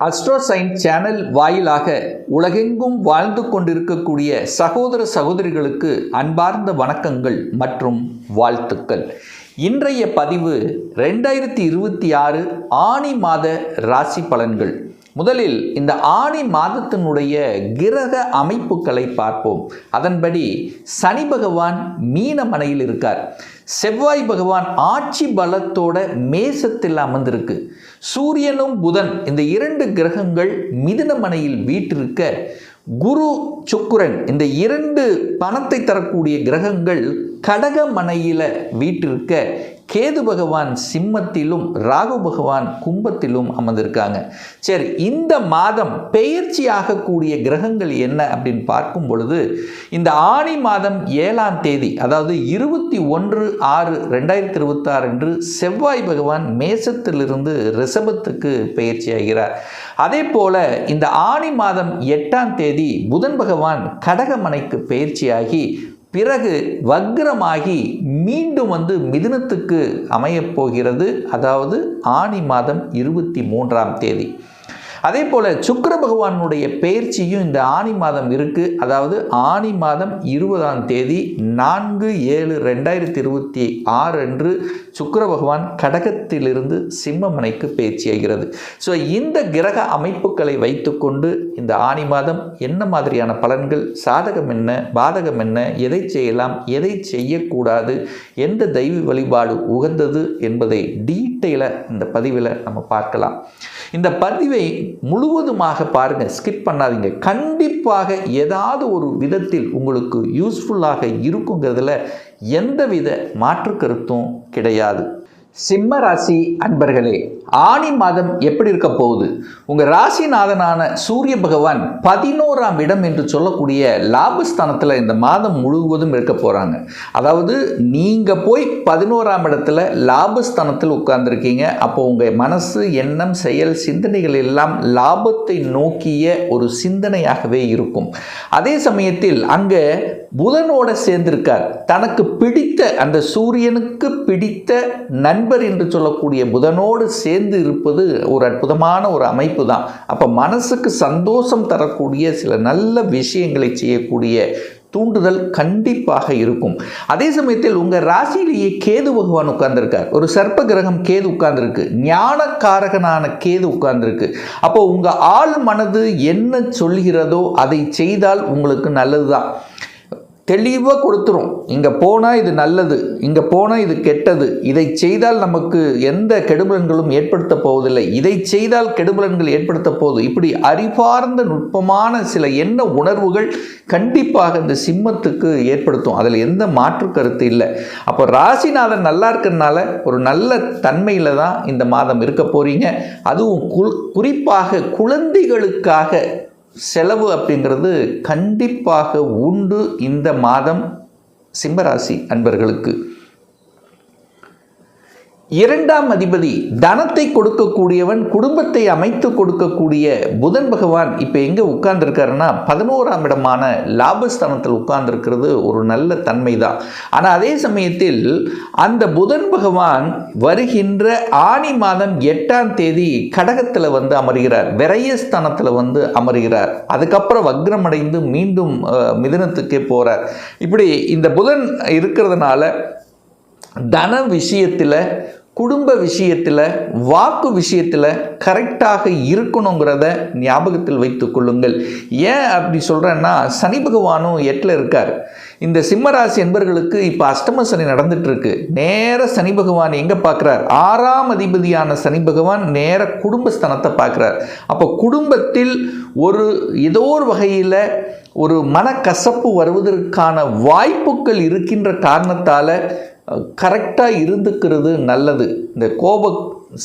அஸ்ட்ரோசைன் channel வாயிலாக உலகெங்கும் வாழ்ந்து கொண்டிருக்கக்கூடிய சகோதர சகோதரிகளுக்கு அன்பார்ந்த வணக்கங்கள் மற்றும் வாழ்த்துக்கள். இன்றைய பதிவு 2026 ஆனி மாத ராசி பலன்கள். முதலில் இந்த ஆனி மாதத்தினுடைய கிரக அமைப்புகளை பார்ப்போம். அதன்படி சனி பகவான் மீனமனையில் இருக்கார். செவ்வாய் பகவான் ஆட்சி பலத்தோட மேசத்தில் அமர்ந்திருக்கு. சூரியனும் புதன் இந்த இரண்டு கிரகங்கள் மிதுனமனையில் வீற்றிருக்க, குரு சுக்கிரன் இந்த இரண்டு பணத்தை தரக்கூடிய கிரகங்கள் கடகமனையில் வீற்றிருக்க, கேது பகவான் சிம்மத்திலும் ராகு பகவான் கும்பத்திலும் அமர்ந்திருக்காங்க. சரி, இந்த மாதம் பெயர்ச்சி ஆகக்கூடிய கிரகங்கள் என்ன அப்படின்னு பார்க்கும் பொழுது, இந்த ஆனி மாதம் 7ஆம் தேதி, அதாவது 21/6/2026 அன்று செவ்வாய் பகவான் மேசத்திலிருந்து ரிஷபத்துக்கு பெயர்ச்சி ஆகிறார். அதே போல இந்த ஆனி மாதம் 8ஆம் தேதி புதன் பகவான் கடகமனைக்கு பெயர்ச்சியாகி பிறகு வக்ரமாகி மீண்டும் மிதுனத்துக்கு அமையப் போகிறது. அதாவது ஆனி மாதம் 23ஆம் தேதி. அதே போல் சுக்கிர பகவானுடைய பெயர்ச்சியும் இந்த ஆனி மாதம் இருக்குது. அதாவது ஆனி மாதம் 20ஆம் தேதி 4/7/2026 அன்று சுக்கிர பகவான் கடகத்திலிருந்து சிம்மமனைக்கு பெயர்ச்சியாகிறது. ஸோ இந்த கிரக அமைப்புகளை வைத்துக்கொண்டு இந்த ஆனி மாதம் என்ன மாதிரியான பலன்கள், சாதகம் என்ன, பாதகம் என்ன, எதை செய்யலாம், எதை செய்யக்கூடாது, எந்த தெய்வ வழிபாடு உகந்தது என்பதை டீட்டெயிலாக இந்த பதிவில் நம்ம பார்க்கலாம். இந்த பதிவை முழுவதுமாக பாருங்கள், ஸ்கிப் பண்ணாதீங்க. கண்டிப்பாக ஏதாவது ஒரு விதத்தில் உங்களுக்கு யூஸ்ஃபுல்லாக இருக்குங்கிறதுல எந்தவித மாற்று கருத்தும் கிடையாது. சிம்ம ராசி அன்பர்களே, ஆனி மாதம் எப்படி இருக்க போகுது? உங்கள் ராசிநாதனான சூரிய பகவான் 11ஆம் இடம் என்று சொல்லக்கூடிய லாபஸ்தானத்தில் இந்த மாதம் முழுவதும் இருக்க போகிறாங்க. அதாவது நீங்கள் போய் 11ஆம் இடத்துல லாபஸ்தானத்தில் உட்கார்ந்துருக்கீங்க. அப்போ உங்கள் மனசு, எண்ணம், செயல், சிந்தனைகள் எல்லாம் லாபத்தை நோக்கிய ஒரு சிந்தனையாகவே இருக்கும். அதே சமயத்தில் அங்கே புதனோட சேர்ந்திருக்கார். தனக்கு பிடித்த, அந்த சூரியனுக்கு பிடித்த நண்பர் என்று சொல்லக்கூடிய புதனோடு சேர்ந்து இருப்பது ஒரு அற்புதமான ஒரு அமைப்பு தான். அப்போ மனசுக்கு சந்தோஷம் தரக்கூடிய சில நல்ல விஷயங்களை செய்யக்கூடிய தூண்டுதல் கண்டிப்பாக இருக்கும். அதே சமயத்தில் உங்கள் ராசியிலேயே கேது பகவான் உட்கார்ந்துருக்கார். ஒரு சர்ப்ப கிரகம் கேது உட்கார்ந்துருக்கு. ஞானக்காரகனான கேது உட்கார்ந்துருக்கு. அப்போ உங்கள் ஆள் மனது என்ன சொல்கிறதோ அதை செய்தால் உங்களுக்கு நல்லது தான். தெளிவாக கொடுத்துரும். இங்கே போனால் இது நல்லது, இங்கே போனால் இது கெட்டது, இதை செய்தால் நமக்கு எந்த கெடுபலன்களும் ஏற்படுத்த போவதில்லை, இதை செய்தால் கெடுபலன்கள் ஏற்படுத்த போகுது. இப்படி அறிவார்ந்த நுட்பமான சில எண்ண உணர்வுகள் கண்டிப்பாக இந்த சிம்மத்துக்கு ஏற்படுத்தும். அதில் எந்த மாற்று கருத்து இல்லை. அப்போ ராசிநாதன் நல்லா இருக்கிறதுனால ஒரு நல்ல தன்மையில் தான் இந்த மாதம் இருக்க போகிறீங்க. அதுவும் குறிப்பாக குழந்தைகளுக்காக செலவு அப்படிங்கிறது கண்டிப்பாக உண்டு இந்த மாதம் சிம்மராசி அன்பர்களுக்கு. 2ஆம் அதிபதி தனத்தை கொடுக்கக்கூடியவன், குடும்பத்தை அமைத்து கொடுக்கக்கூடிய புதன் பகவான் இப்போ எங்கே உட்கார்ந்துருக்காருன்னா 11ஆம் இடமான லாபஸ்தானத்தில் உட்கார்ந்துருக்கிறது ஒரு நல்ல தன்மை தான். ஆனால் அதே சமயத்தில் அந்த புதன் பகவான் வருகின்ற ஆனி மாதம் 8ஆம் தேதி கடகத்தில் அமர்கிறார், விரயஸ்தானத்தில் அமர்கிறார். அதுக்கப்புறம் வக்ரமடைந்து மீண்டும் மிதுனத்துக்கே போகிறார். இப்படி இந்த புதன் இருக்கிறதுனால தன விஷயத்தில், குடும்ப விஷயத்தில், வாக்கு விஷயத்தில் கரெக்டாக இருக்கணுங்கிறத ஞாபகத்தில் வைத்து கொள்ளுங்கள். ஏன் அப்படி சொல்கிறேன்னா, சனி பகவானும் 8ல் இருக்கார். இந்த சிம்மராசி என்பர்களுக்கு இப்போ அஷ்டம சனி நடந்துட்டுருக்கு. நேர சனி பகவான் எங்கே பார்க்குறார்? 6ஆம் அதிபதியான சனி பகவான் நேர குடும்பஸ்தானத்தை பார்க்குறார். அப்போ குடும்பத்தில் ஏதோ ஒரு வகையில் ஒரு மனக்கசப்பு வருவதற்கான வாய்ப்புகள் இருக்கின்ற காரணத்தால் கரெக்டாக இருந்துக்கிறது நல்லது. இந்த கோப,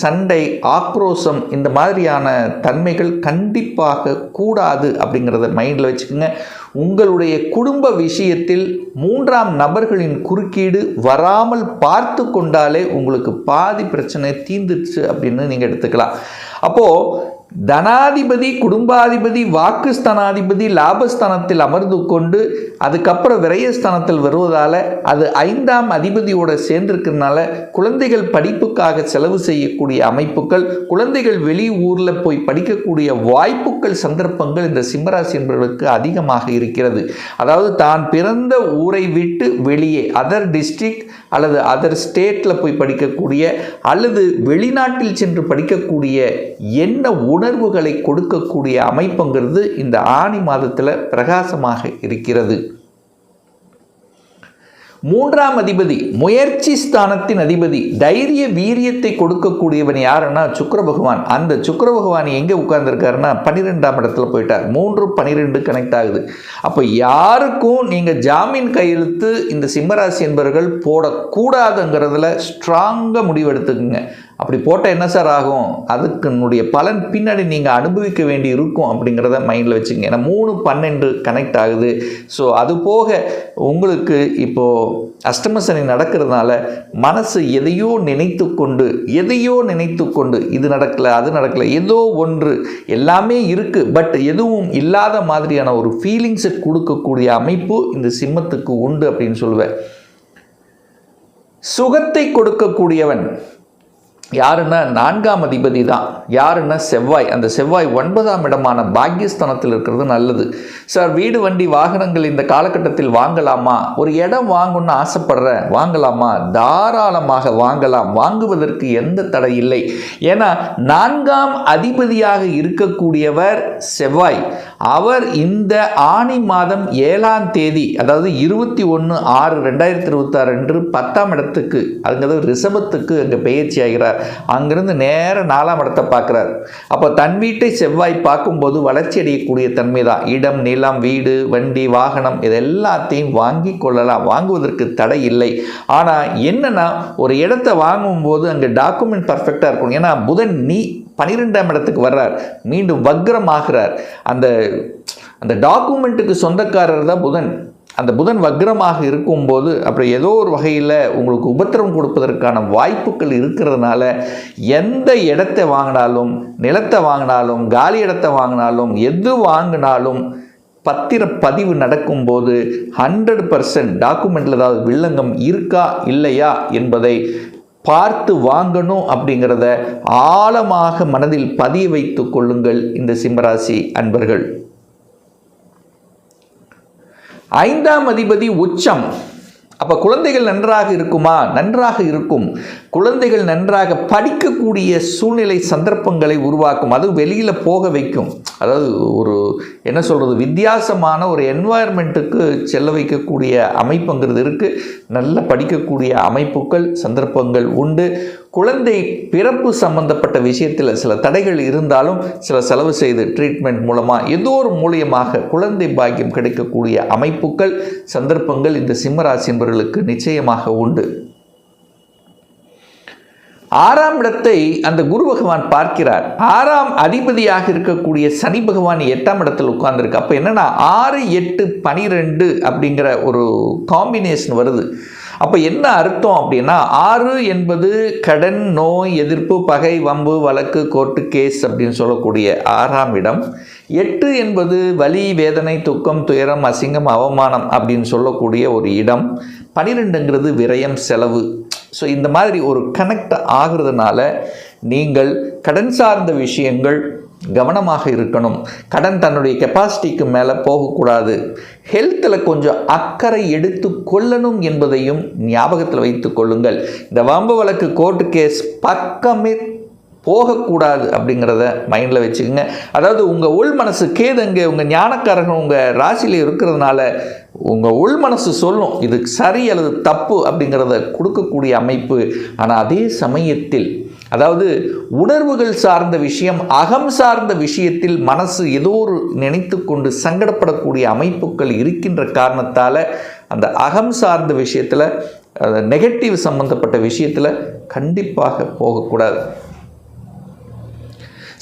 சண்டை, ஆக்ரோஷம் இந்த மாதிரியான தன்மைகள் கண்டிப்பாக கூடாது அப்படிங்கிறத மைண்டில் வச்சுக்கோங்க. உங்களுடைய குடும்ப விஷயத்தில் 3ஆம் நபர்களின் குறுக்கீடு வராமல் பார்த்து கொண்டாலே உங்களுக்கு பாதி பிரச்சனை தீர்ந்துச்சு அப்படின்னு நீங்கள் எடுத்துக்கலாம். அப்போது தனாதிபதி, குடும்பாதிபதி, வாக்குஸ்தானாதிபதி லாபஸ்தானத்தில் அமர்ந்து கொண்டு அதுக்கப்புறம் விரயஸ்தானத்தில் வருவதால் அது 5ஆம் அதிபதியோட சேர்ந்திருக்கிறதுனால குழந்தைகள் படிப்புக்காக செலவு செய்யக்கூடிய அமைப்புகள், குழந்தைகள் வெளி ஊரில் போய் படிக்கக்கூடிய வாய்ப்புகள், சந்தர்ப்பங்கள் இந்த சிம்மராசி என்பவர்களுக்கு அதிகமாக இருக்கிறது. அதாவது தான் பிறந்த ஊரை விட்டு வெளியே அதர் டிஸ்ட்ரிக்ட் அல்லது அதர் ஸ்டேட்டில் போய் படிக்கக்கூடிய அல்லது வெளிநாட்டில் சென்று படிக்கக்கூடிய என்ன உணர்வுகளை கொடுக்கக்கூடிய அமைப்புங்கிறது இந்த ஆனி மாதத்தில் பிரகாசமாக இருக்கிறது. 3ஆம் அதிபதி முயற்சி ஸ்தானத்தின் அதிபதி, தைரிய வீரியத்தை கொடுக்கக்கூடியவன் யாருன்னா சுக்கிர பகவான். அந்த சுக்கிர பகவான் எங்கே உட்கார்ந்துருக்காருன்னா 12ஆம் இடத்துல போயிட்டார். 3-12 கனெக்ட் ஆகுது. அப்போ யாருக்கும் நீங்கள் ஜாமீன் கையெழுத்து இந்த சிம்மராசி என்பவர்கள் போடக்கூடாதுங்கிறதுல ஸ்ட்ராங்காக முடிவெடுத்துக்குங்க. அப்படி போட்டால் என்ன சார் ஆகும், அதுக்குனுடைய பலன் பின்னாடி நீங்கள் அனுபவிக்க வேண்டி இருக்கும் அப்படிங்கிறத மைண்டில் வச்சுங்க. ஏன்னா 3-12 கனெக்ட் ஆகுது. ஸோ அது போக உங்களுக்கு இப்போது அஷ்டம சனி நடக்கிறதுனால மனசு எதையோ நினைத்து கொண்டு இது நடக்கலை அது நடக்கலை, ஏதோ ஒன்று எல்லாமே இருக்குது பட் எதுவும் இல்லாத மாதிரியான ஒரு ஃபீலிங்ஸை கொடுக்கக்கூடிய அமைப்பு இந்த சிம்மத்துக்கு உண்டு அப்படின்னு சொல்லுவேன். சுகத்தை கொடுக்கக்கூடியவன் யாருன்னா 4ஆம் அதிபதி தான். யாருன்னா செவ்வாய். அந்த செவ்வாய் 9ஆம் இடமான பாக்கியஸ்தானத்தில் இருக்கிறது நல்லது. சார் வீடு வண்டி வாகனங்கள் இந்த காலகட்டத்தில் வாங்கலாமா, ஒரு இடம் வாங்கணும்னு ஆசைப்படுறேன், வாங்கலாமா, தாராளமாக வாங்கலாம், வாங்குவதற்கு எந்த தடை இல்லை. ஏன்னா 4ஆம் அதிபதியாக இருக்கக்கூடியவர் செவ்வாய். அவர் இந்த ஆனி மாதம் 7ஆம் தேதி, அதாவது 21/6/2026 அன்று 10ஆம் இடத்துக்கு, அதாவது ரிஷபத்துக்கு அங்கே பெயர்ச்சி ஆகிறார். அங்கிருந்து நேர 4ஆம் இடத்தை பார்க்கிறார். அப்போ தன் வீட்டை செவ்வாய் பார்க்கும்போது வளர்ச்சி அடையக்கூடிய தன்மை தான். இடம், நிலம், வீடு, வண்டி, வாகனம் இது எல்லாத்தையும் வாங்கி கொள்ளலாம், வாங்குவதற்கு தடை இல்லை. ஆனால் என்னன்னா ஒரு இடத்தை வாங்கும்போது அங்கே டாக்குமெண்ட் பர்ஃபெக்டாக இருக்கணும். ஏன்னா புதன் 12ஆம் இடத்துக்கு வர்றார், மீண்டும் வக்ரம் ஆகிறார். அந்த டாக்குமெண்ட்டுக்கு சொந்தக்காரர் தான் புதன். அந்த புதன் வக்ரமாக இருக்கும்போது அப்புறம் ஏதோ ஒரு வகையில் உங்களுக்கு உபத்திரம் கொடுப்பதற்கான வாய்ப்புகள் இருக்கிறதுனால எந்த இடத்தை வாங்கினாலும், நிலத்தை வாங்கினாலும், காலி இடத்தை வாங்கினாலும், எது வாங்கினாலும் பத்திரப்பதிவு நடக்கும்போது 100% டாக்குமெண்ட்டில் ஏதாவது வில்லங்கம் இருக்கா இல்லையா என்பதை பார்த்து வாங்கணும் அப்படிங்கிறத ஆழமாக மனதில் பதிய வைத்து கொள்ளுங்கள் இந்த சிம்மராசி அன்பர்கள். 5ஆம் அதிபதி உச்சம். அப்போ குழந்தைகள் நன்றாக இருக்குமா? நன்றாக இருக்கும். குழந்தைகள் நன்றாக படிக்கக்கூடிய சூழ்நிலை சந்தர்ப்பங்களை உருவாக்கும். அது வெளியில் போக வைக்கும். அதாவது ஒரு என்ன சொல்கிறது, வித்தியாசமான ஒரு என்வாயர்மெண்ட்டுக்கு செல்ல வைக்கக்கூடிய அமைப்புங்கிறது இருக்குது. நல்ல படிக்கக்கூடிய அமைப்புகள், சந்தர்ப்பங்கள் உண்டு. குழந்தை பிறப்பு சம்பந்தப்பட்ட விஷயத்தில் சில தடைகள் இருந்தாலும் சில செலவு செய்து ட்ரீட்மெண்ட் மூலமாக ஏதோ ஒரு மூலியமாக குழந்தை பாக்கியம் கிடைக்கக்கூடிய அமைப்புகள், சந்தர்ப்பங்கள் இந்த சிம்மராசி என்பவர்களுக்கு நிச்சயமாக உண்டு. 6ஆம் இடத்தை அந்த குரு பகவான் பார்க்கிறார். 6ஆம் அதிபதியாக இருக்கக்கூடிய சனி பகவான் 8ஆம் இடத்தில் உட்கார்ந்துருக்கு. அப்போ என்னன்னா 6, 8, 12 அப்படிங்கிற ஒரு காம்பினேஷன் வருது. அப்போ என்ன அர்த்தம் அப்படின்னா 6 என்பது கடன், நோய், எதிர்ப்பு, பகை, வம்பு, வழக்கு, கோர்ட்டு கேஸ் அப்படின்னு சொல்லக்கூடிய 6ஆம் இடம். 8 என்பது வலி, வேதனை, துக்கம், துயரம், அசிங்கம், அவமானம் அப்படின்னு சொல்லக்கூடிய ஒரு இடம். 12ங்கிறது விரயம், செலவு. ஸோ இந்த மாதிரி ஒரு கனெக்ட் ஆகிறதுனால நீங்கள் கடன் சார்ந்த விஷயங்கள் கவனமாக இருக்கணும். கடன் தன்னுடைய கெப்பாசிட்டிக்கு மேலே போகக்கூடாது. ஹெல்த்தில் கொஞ்சம் அக்கறை எடுத்து கொள்ளணும் என்பதையும் ஞாபகத்தில் வைத்து கொள்ளுங்கள். இந்த வம்பு வழக்கு, கோர்ட்டு கேஸ் பக்கமே போகக்கூடாது அப்படிங்கிறத மைண்டில் வச்சுக்கோங்க. அதாவது உங்கள் உள் மனசு கேதுங்க, உங்கள் ஞானக்காரர்கள் உங்கள் ராசியில் இருக்கிறதுனால உங்கள் உள் மனசு சொல்லும் இது சரி அல்லது தப்பு அப்படிங்கிறத கொடுக்கக்கூடிய அமைப்பு. ஆனால் அதே சமயத்தில் அதாவது உணர்வுகள் சார்ந்த விஷயம், அகம் சார்ந்த விஷயத்தில் மனசு ஏதோ ஒரு நினைத்து கொண்டு சங்கடப்படக்கூடிய அமைப்புகள் இருக்கின்ற காரணத்தால் அந்த அகம் சார்ந்த விஷயத்தில், நெகட்டிவ் சம்பந்தப்பட்ட விஷயத்தில் கண்டிப்பாக போகக்கூடாது.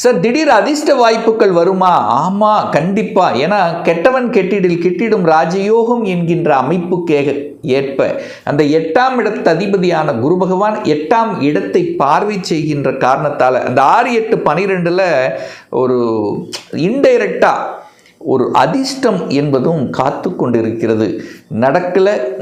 சார் திடீர் அதிர்ஷ்ட வாய்ப்புகள் வருமா? ஆமாம், கண்டிப்பாக. ஏன்னா கெட்டவன் கெட்டிடில் கிட்டிடும் ராஜயோகம் என்கின்ற அமைப்புக்கு ஏற்ப அந்த 8ஆம் இடத்து அதிபதியான குரு பகவான் 8ஆம் இடத்தை பார்வை செய்கின்ற காரணத்தால் அந்த 6, 8, 12 ஒரு இன்டைரக்டாக ஒரு அதிர்ஷ்டம் என்பதும் காத்து கொண்டிருக்கிறது.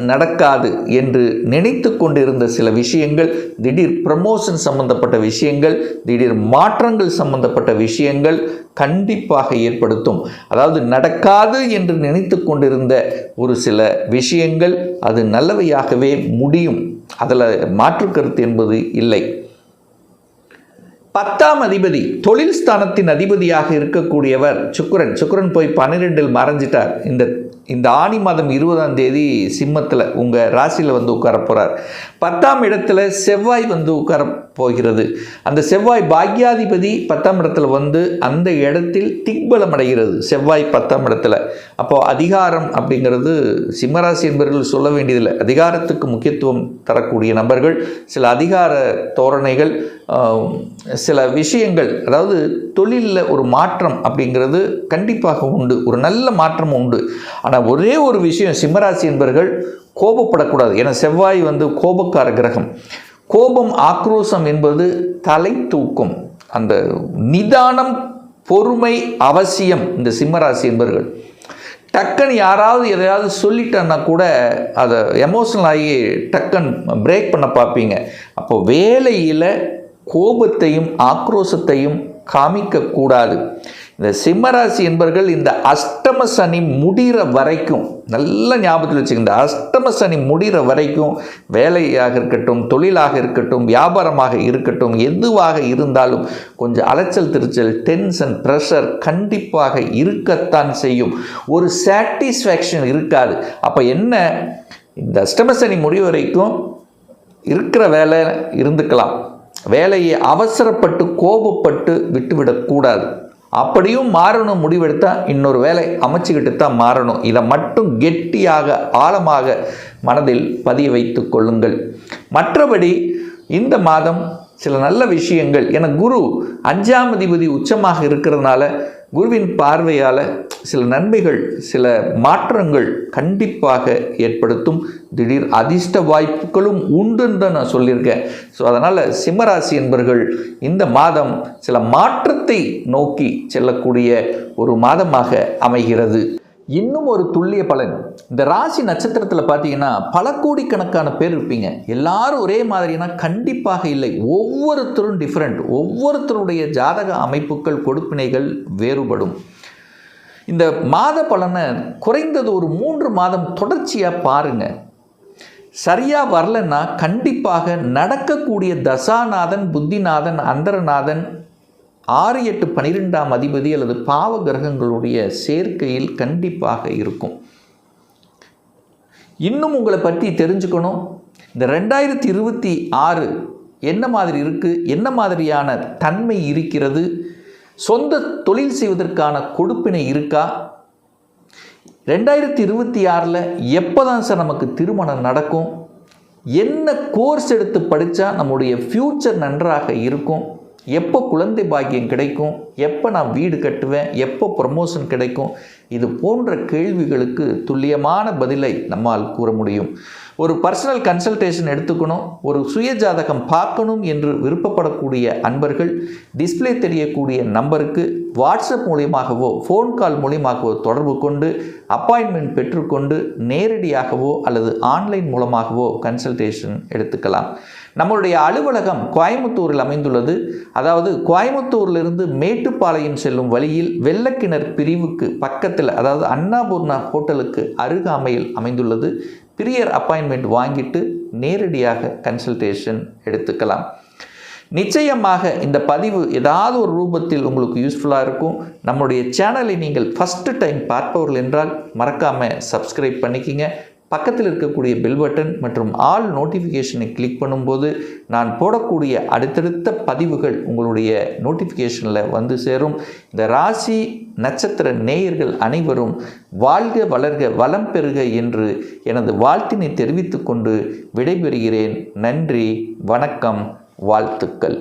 நடக்காது என்று நினைத்து கொண்டிருந்த சில விஷயங்கள், திடீர் ப்ரமோஷன் சம்பந்தப்பட்ட விஷயங்கள், திடீர் மாற்றங்கள் சம்பந்தப்பட்ட விஷயங்கள் கண்டிப்பாக ஏற்படுத்தும். அதாவது நடக்காது என்று நினைத்து கொண்டிருந்த ஒரு சில விஷயங்கள் அது நல்லவையாகவே முடியும். அதில் மாற்று கருத்து என்பது இல்லை. 10ஆம் அதிபதி தொழில் ஸ்தானத்தின் அதிபதியாக இருக்கக்கூடியவர் சுக்கிரன் போய் 12 மறைஞ்சிட்டார். இந்த ஆனி மாதம் 20ஆம் தேதி சிம்மத்தில் உங்கள் ராசியில் வந்து உட்கார போகிறார். 10ஆம் இடத்துல செவ்வாய் வந்து உட்கார போகிறது. அந்த செவ்வாய் பாக்யாதிபதி 10ஆம் இடத்துல வந்து அந்த இடத்தில் திக்பலம் அடைகிறது. செவ்வாய் 10ஆம் இடத்துல. அப்போது அதிகாரம் அப்படிங்கிறது சிம்மராசி என்பவர்கள் சொல்ல வேண்டியதில்லை. அதிகாரத்துக்கு முக்கியத்துவம் தரக்கூடிய நபர்கள், சில அதிகார தோரணைகள், சில விஷயங்கள், அதாவது தொழிலில் ஒரு மாற்றம் அப்படிங்கிறது கண்டிப்பாக உண்டு. ஒரு நல்ல மாற்றம் உண்டு. ஆனால் ஒரே ஒரு விஷயம், சிம்மராசி என்பவர்கள் கோபப்படக்கூடாது. ஏன்னா செவ்வாய் வந்து கோபக்கார கிரகம். கோபம், ஆக்ரோஷம் என்பது தலை தூக்கும். அந்த நிதானம், பொறுமை அவசியம். இந்த சிம்மராசி என்பவர்கள் டக்குன்னு யாராவது எதையாவது சொல்லிட்டேன்னா கூட அதை எமோஷனல் ஆகி டக்குன்னு பிரேக் பண்ண பார்ப்பீங்க. அப்போ வேலையில் கோபத்தையும் ஆக்ரோஷத்தையும் காமிக்கக்கூடாது. இந்த சிம்மராசி என்பவர்கள் இந்த அஷ்டம சனி முடிகிற வரைக்கும், நல்ல ஞாபகத்தில் வச்சுக்க, இந்த அஷ்டம சனி முடிகிற வரைக்கும் வேலையாக இருக்கட்டும், தொழிலாக இருக்கட்டும், வியாபாரமாக இருக்கட்டும், எதுவாக இருந்தாலும் கொஞ்சம் அலைச்சல் திருச்சல், டென்ஷன், ப்ரெஷர் கண்டிப்பாக இருக்கத்தான் செய்யும். ஒரு சாட்டிஸ்ஃபேக்ஷன் இருக்காது. அப்போ என்ன, இந்த அஷ்டம சனி முடிவு வரைக்கும் இருக்கிற வேலை இருந்துக்கலாம். வேலையை அவசரப்பட்டு கோபப்பட்டு விட்டுவிடக்கூடாது. அப்படியும் மாறணும் முடிவெடுத்தால் இன்னொரு வேலை அமைச்சுக்கிட்டு தான் மாறணும். இதை மட்டும் கெட்டியாக ஆழமாக மனதில் பதிய வைத்து கொள்ளுங்கள். மற்றபடி இந்த மாதம் சில நல்ல விஷயங்கள், என குரு 5ஆம் அதிபதி உச்சமாக இருக்கிறதுனால குருவின் பார்வையால் சில நன்மைகள், சில மாற்றங்கள் கண்டிப்பாக ஏற்படுத்தும். திடீர் அதிர்ஷ்ட வாய்ப்புகளும் உண்டுன்னு தான் நான் சொல்லியிருக்கேன். ஸோ அதனால் சிம்மராசி என்பவர்கள் இந்த மாதம் சில மாற்றத்தை நோக்கி செல்லக்கூடிய ஒரு மாதமாக அமைகிறது. இன்னும் ஒரு துல்லிய பலன், இந்த ராசி நட்சத்திரத்தில் பார்த்தீங்கன்னா பல கோடிக்கணக்கான பேர் இருப்பீங்க. எல்லாரும் ஒரே மாதிரினா கண்டிப்பாக இல்லை. ஒவ்வொருத்தரும் டிஃப்ரெண்ட். ஒவ்வொருத்தருடைய ஜாதக அமைப்புகள், கொடுப்பினைகள் வேறுபடும். இந்த மாத பலனை குறைந்தது ஒரு 3 மாதம் தொடர்ச்சியாக பாருங்கள். சரியாக வரலன்னா கண்டிப்பாக நடக்கக்கூடிய தசாநாதன், புத்திநாதன், அந்தரநாதன், 6, 8, 12ஆம் அதிபதி அல்லது பாவ கிரகங்களுடைய சேர்க்கையில் கண்டிப்பாக இருக்கும். இன்னும் உங்களை பற்றி தெரிஞ்சுக்கணும். இந்த 2026 என்ன மாதிரி இருக்குது, என்ன மாதிரியான தன்மை இருக்கிறது, சொந்த தொழில் செய்வதற்கான கொடுப்பினை இருக்கா, 2026 எப்போ தான் சார் நமக்கு திருமணம் நடக்கும், என்ன கோர்ஸ் எடுத்து படித்தா நம்முடைய ஃப்யூச்சர் நன்றாக இருக்கும், எப்போ குழந்தை பாக்கியம் கிடைக்கும், எப்போ நான் வீடு கட்டுவேன், எப்போ ப்ரமோஷன் கிடைக்கும், இது போன்ற கேள்விகளுக்கு துல்லியமான பதிலை நம்மால் கூற முடியும். ஒரு பர்சனல் கன்சல்டேஷன் எடுத்துக்கணும், ஒரு சுய ஜாதகம் பார்க்கணும் என்று விருப்பப்படக்கூடிய அன்பர்கள் டிஸ்பிளே தெரியக்கூடிய நம்பருக்கு வாட்ஸ்அப் மூலியமாகவோ ஃபோன் கால் மூலியமாகவோ தொடர்பு கொண்டு அப்பாயின்மெண்ட் பெற்றுக்கொண்டு நேரடியாகவோ அல்லது ஆன்லைன் மூலமாகவோ கன்சல்டேஷன் எடுத்துக்கலாம். நம்மளுடைய அலுவலகம் கோயம்புத்தூரில் அமைந்துள்ளது. அதாவது கோயம்புத்தூரிலிருந்து மேட்டுப்பாளையம் செல்லும் வழியில் வெள்ளக்கிணர் பிரிவுக்கு பக்கத்தில், அதாவது அன்னபூர்ணா ஹோட்டலுக்கு அருகாமையில் அமைந்துள்ளது. பிரியர் அப்பாயின்மெண்ட் வாங்கிட்டு நேரடியாக கன்சல்டேஷன் எடுத்துக்கலாம். நிச்சயமாக இந்த பதிவு ஏதாவது ஒரு ரூபத்தில் உங்களுக்கு யூஸ்ஃபுல்லாக இருக்கும். நம்முடைய சேனலை நீங்கள் ஃபஸ்ட்டு டைம் பார்ப்பவர்கள் என்றால் மறக்காமல் சப்ஸ்கிரைப் பண்ணிக்கிங்க. பக்கத்தில் இருக்கக்கூடிய பெல் பட்டன் மற்றும் ஆல் நோட்டிஃபிகேஷனை கிளிக் பண்ணும்போது நான் போடக்கூடிய அடுத்தடுத்த பதிவுகள் உங்களுடைய நோட்டிஃபிகேஷனில் வந்து சேரும். இந்த ராசி நட்சத்திர நேயர்கள் அனைவரும் வாழ்க வளர்க வளம் பெறுக என்று எனது வாழ்த்தினை தெரிவித்துக்கொண்டு விடைபெறுகிறேன். நன்றி, வணக்கம், வாழ்த்துக்கள்.